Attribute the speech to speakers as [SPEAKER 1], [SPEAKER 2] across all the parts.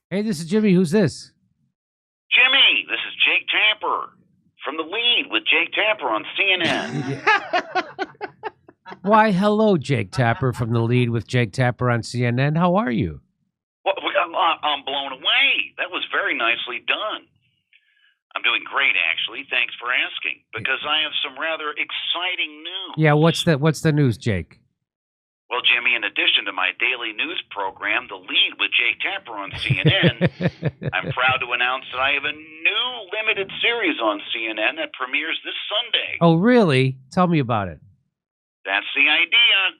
[SPEAKER 1] Hey, this is Jimmy. Who's this?
[SPEAKER 2] Jimmy, this is Jake Tapper from The Lead with Jake Tapper on CNN.
[SPEAKER 1] Why, hello, Jake Tapper from The Lead with Jake Tapper on CNN. How are you?
[SPEAKER 2] Well, I'm blown away. That was very nicely done. I'm doing great, actually. Thanks for asking, because I have some rather exciting news.
[SPEAKER 1] Yeah, what's the news, Jake?
[SPEAKER 2] Well, Jimmy, in addition to my daily news program, The Lead with Jake Tapper on CNN, I'm proud to announce that I have a new limited series on CNN that premieres this Sunday.
[SPEAKER 1] Oh, really? Tell me about it.
[SPEAKER 2] That's the idea.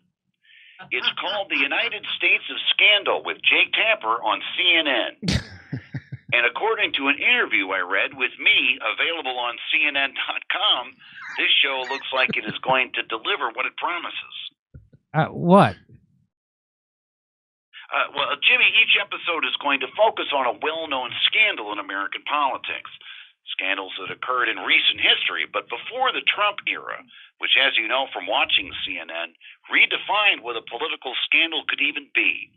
[SPEAKER 2] It's called The United States of Scandal with Jake Tapper on CNN. And according to an interview I read with me, available on CNN.com, this show looks like it is going to deliver what it promises.
[SPEAKER 1] What?
[SPEAKER 2] Well, Jimmy, each episode is going to focus on a well-known scandal in American politics. Scandals that occurred in recent history, but before the Trump era, which, as you know from watching CNN, redefined what a political scandal could even be.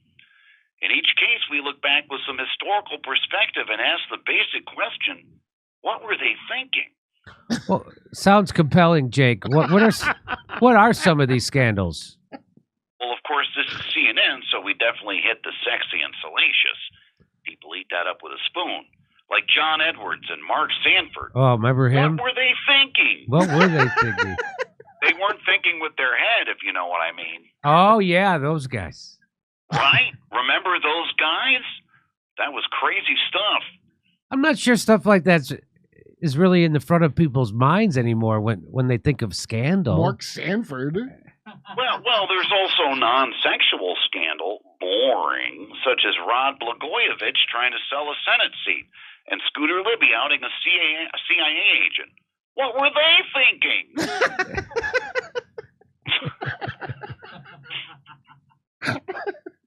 [SPEAKER 2] In each case, we look back with some historical perspective and ask the basic question, what were they thinking?
[SPEAKER 1] Well, sounds compelling, Jake. What are some of these scandals?
[SPEAKER 2] Well, of course, this is CNN, so we definitely hit the sexy and salacious. People eat that up with a spoon. Like John Edwards and Mark Sanford.
[SPEAKER 1] Oh, remember him?
[SPEAKER 2] What were they thinking?
[SPEAKER 1] What were they thinking?
[SPEAKER 2] They weren't thinking with their head, if you know what I mean.
[SPEAKER 1] Oh, yeah, those guys.
[SPEAKER 2] Right? Remember those guys? That was crazy stuff.
[SPEAKER 1] I'm not sure stuff like that is really in the front of people's minds anymore when they think of scandal.
[SPEAKER 3] Mark Sanford.
[SPEAKER 2] Well, there's also non-sexual scandal, boring, such as Rod Blagojevich trying to sell a Senate seat and Scooter Libby outing a CIA agent. What were they thinking?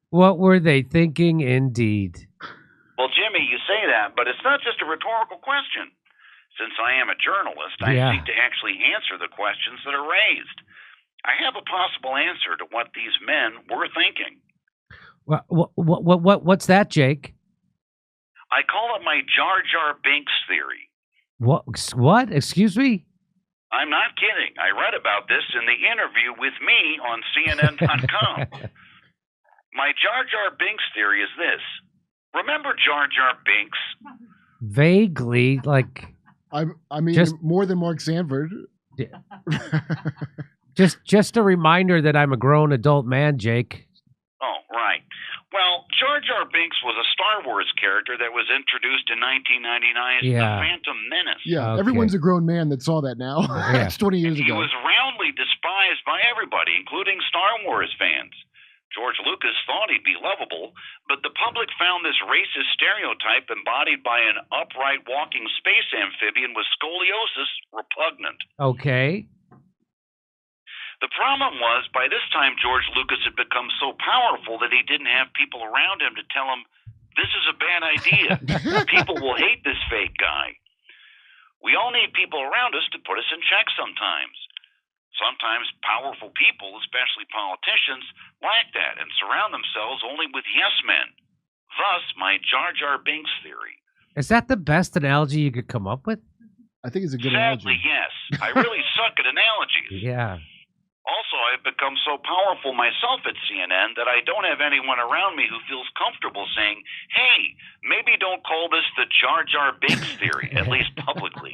[SPEAKER 1] What were they thinking, indeed?
[SPEAKER 2] Well, Jimmy, you say that, but it's not just a rhetorical question. Since I am a journalist, I seek to actually answer the questions that are raised. I have a possible answer to what these men were thinking.
[SPEAKER 1] What's that, Jake?
[SPEAKER 2] I call it my Jar Jar Binks theory.
[SPEAKER 1] What? Excuse me?
[SPEAKER 2] I'm not kidding. I read about this in the interview with me on CNN.com. My Jar Jar Binks theory is this. Remember Jar Jar Binks?
[SPEAKER 1] Vaguely, like...
[SPEAKER 3] I mean, more than Mark Sanford.
[SPEAKER 1] Just a reminder that I'm a grown adult man, Jake.
[SPEAKER 2] Oh, right. Well, Jar Jar Binks was a Star Wars character that was introduced in 1999 as the Phantom Menace.
[SPEAKER 3] Yeah, everyone's a grown man that saw that now. That's 20 years ago.
[SPEAKER 2] He was roundly despised by everybody, including Star Wars fans. George Lucas thought he'd be lovable, but the public found this racist stereotype embodied by an upright walking space amphibian with scoliosis repugnant.
[SPEAKER 1] Okay.
[SPEAKER 2] The problem was, by this time, George Lucas had become so powerful that he didn't have people around him to tell him, this is a bad idea. People will hate this fake guy. We all need people around us to put us in check sometimes. Sometimes powerful people, especially politicians, lack that and surround themselves only with yes men. Thus, my Jar Jar Binks theory.
[SPEAKER 1] Is that the best analogy you could come up with?
[SPEAKER 3] I think it's a good
[SPEAKER 2] Sadly,
[SPEAKER 3] analogy.
[SPEAKER 2] yes. I really suck at analogies.
[SPEAKER 1] Yeah.
[SPEAKER 2] Also, I've become so powerful myself at CNN that I don't have anyone around me who feels comfortable saying, hey, maybe don't call this the Jar Jar Binks theory, at least publicly.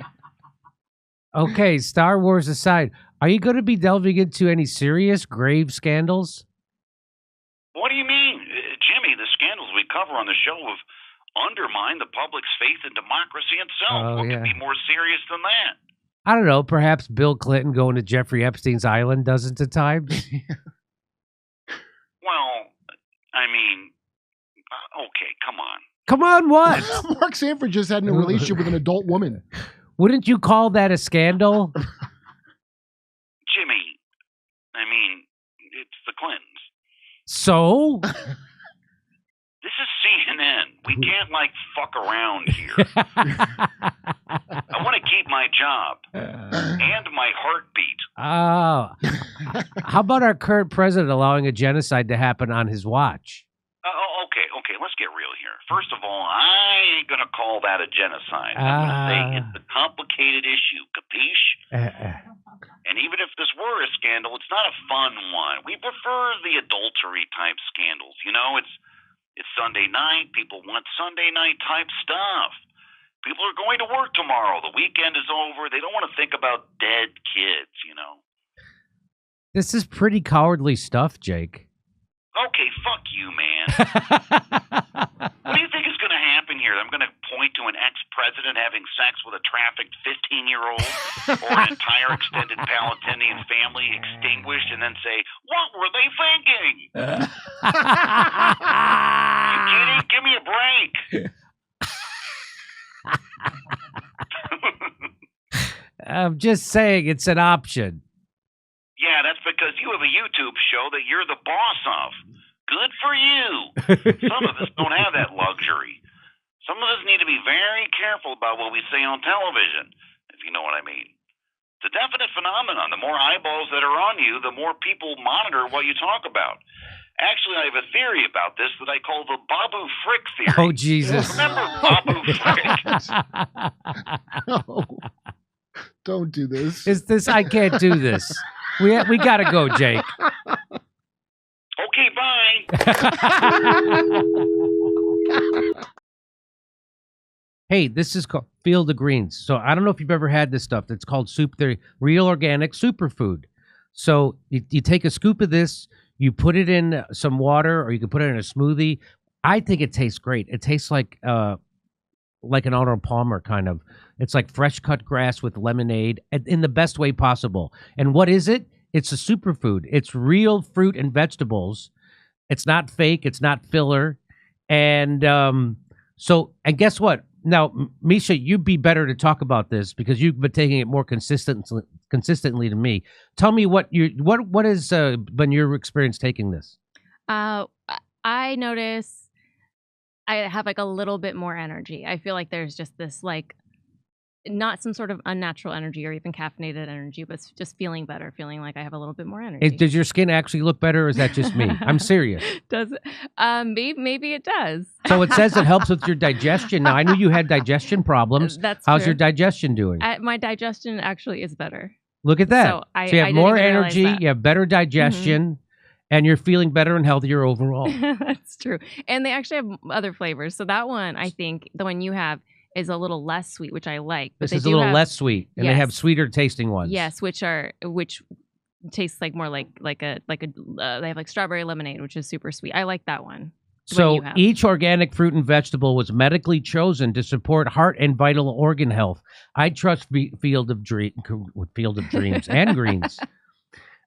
[SPEAKER 1] Okay, Star Wars aside, are you going to be delving into any serious, grave scandals?
[SPEAKER 2] What do you mean? Jimmy, the scandals we cover on the show have undermined the public's faith in democracy itself. What could be more serious than that?
[SPEAKER 1] I don't know. Perhaps Bill Clinton going to Jeffrey Epstein's island dozens of times?
[SPEAKER 2] Well, I mean, okay, come on.
[SPEAKER 1] Come on, what?
[SPEAKER 3] Mark Sanford just had a relationship with an adult woman.
[SPEAKER 1] Wouldn't you call that a scandal?
[SPEAKER 2] Jimmy, I mean, it's the Clintons.
[SPEAKER 1] So?
[SPEAKER 2] This is CNN. We can't, fuck around here. I want to keep my job and my heartbeat.
[SPEAKER 1] Oh. How about our current president allowing a genocide to happen on his watch?
[SPEAKER 2] Okay. let's get real here. First of all, I ain't going to call that a genocide. I'm going to say it's a complicated issue, capiche? And even if this were a scandal, it's not a fun one. We prefer the adultery-type scandals. You know, it's Sunday night. People want Sunday night-type stuff. People are going to work tomorrow. The weekend is over. They don't want to think about dead kids, you know.
[SPEAKER 1] This is pretty cowardly stuff, Jake.
[SPEAKER 2] Okay, fuck you, man. What do you think is going to happen here? I'm going to point to an ex-president having sex with a trafficked 15-year-old or an entire extended Palestinian family extinguished and then say, what were they thinking? You kidding? Give me a break.
[SPEAKER 1] I'm just saying it's an option.
[SPEAKER 2] Yeah, that's because you have a YouTube show that you're the boss of. Good for you. Some of us don't have that luxury. Some of us need to be very careful about what we say on television, if you know what I mean. It's a definite phenomenon. The more eyeballs that are on you, the more people monitor what you talk about. Actually, I have a theory about this that I call the Babu Frick theory.
[SPEAKER 1] Oh, Jesus.
[SPEAKER 2] Remember Babu Frick?
[SPEAKER 3] No. Don't do this.
[SPEAKER 1] I can't do this. We got to go, Jake.
[SPEAKER 2] Okay, bye.
[SPEAKER 1] Hey, this is called Field of Greens. So I don't know if you've ever had this stuff. It's called soup. They're real organic superfood. So you take a scoop of this, you put it in some water, or you can put it in a smoothie. I think it tastes great. It tastes like an Arnold Palmer kind of. It's like fresh cut grass with lemonade in the best way possible. And what is it? It's a superfood. It's real fruit and vegetables. It's not fake. It's not filler. And and guess what? Now, Misha, you'd be better to talk about this because you've been taking it more consistently than me. Tell me what has been your experience taking this?
[SPEAKER 4] I notice I have like a little bit more energy. I feel like there's just this like not some sort of unnatural energy or even caffeinated energy, but just feeling better, feeling like I have a little bit more energy.
[SPEAKER 1] Does your skin actually look better, or is that just me? I'm serious.
[SPEAKER 4] Does it? Maybe it does.
[SPEAKER 1] So it says it helps with your digestion. Now, I knew you had digestion problems. How's
[SPEAKER 4] true.
[SPEAKER 1] Your digestion doing?
[SPEAKER 4] My digestion actually is better.
[SPEAKER 1] Look at that.
[SPEAKER 4] So
[SPEAKER 1] you have more energy, you have better digestion, and you're feeling better and healthier overall.
[SPEAKER 4] That's true. And they actually have other flavors. So that one, I think, the one you have, is a little less sweet, which I like.
[SPEAKER 1] This is a little less sweet, and they have sweeter tasting ones.
[SPEAKER 4] Yes, which tastes like more like they have like strawberry lemonade, which is super sweet. I like that one.
[SPEAKER 1] So each organic fruit and vegetable was medically chosen to support heart and vital organ health. I trust Field of Dreams and Greens.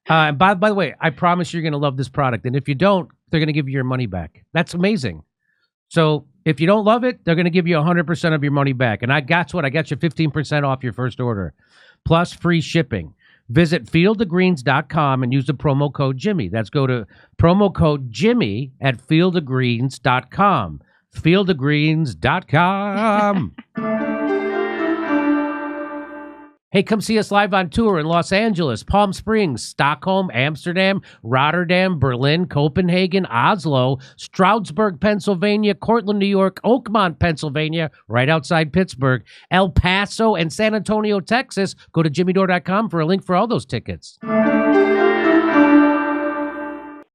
[SPEAKER 1] By the way, I promise you're going to love this product, and if you don't, they're going to give you your money back. That's amazing. So if you don't love it, they're going to give you 100% of your money back. And I got you 15% off your first order, plus free shipping. Visit fieldofgreens.com and use the promo code Jimmy. That's go to promo code Jimmy at fieldofgreens.com. Fieldofgreens.com. Hey, come see us live on tour in Los Angeles, Palm Springs, Stockholm, Amsterdam, Rotterdam, Berlin, Copenhagen, Oslo, Stroudsburg, Pennsylvania, Cortland, New York, Oakmont, Pennsylvania, right outside Pittsburgh, El Paso, and San Antonio, Texas. Go to jimmydore.com for a link for all those tickets.